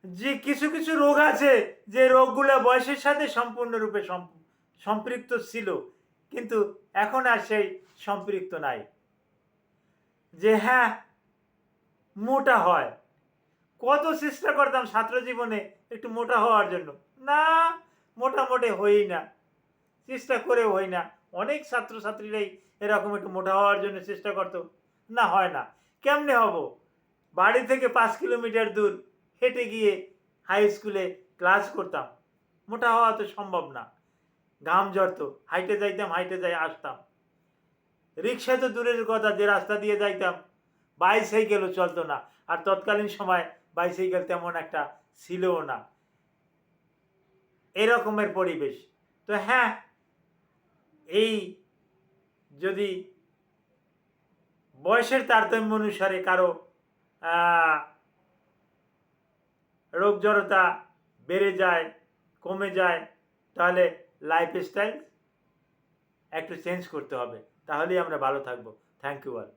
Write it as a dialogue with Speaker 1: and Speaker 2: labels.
Speaker 1: যে কিছু কিছু রোগ আছে, যে রোগগুলো বয়সের সাথে সম্পূর্ণরূপে সম্পৃক্ত ছিল, কিন্তু এখন আর সেই সম্পৃক্ত নাই। যে হ্যাঁ, মোটা হয়, কত চেষ্টা করতাম ছাত্র জীবনে একটু মোটা হওয়ার জন্য, না, মোটামুটি হই না, চেষ্টা করে হই না। অনেক ছাত্রছাত্রীরাই এরকম একটু মোটা হওয়ার জন্য চেষ্টা করতো, না হয় না। কেমনে হব? বাড়ি থেকে 5 কিলোমিটার দূর হেঁটে গিয়ে হাই স্কুলে ক্লাস করতাম, মোটা হওয়া তো সম্ভব না। ঘাম ঝরতো, হাইটে যাইতাম, হাইটে যাই আসতাম। রিক্সা তো দূরের কথা, যে রাস্তা দিয়ে যাইতাম বাইসাইকেলও চলতো না, আর তৎকালীন সময় বাইসাইকেল তেমন একটা ছিলও না, এরকমের পরিবেশ। তো হ্যাঁ, এই যদি বয়সের তারতম্য অনুসারে কারো রোগ জড়তা বেড়ে যায়, কমে যায়, তাহলে লাইফস্টাইল একটু চেঞ্জ করতে হবে, তাহলেই আমরা ভালো থাকবো। Thank you all.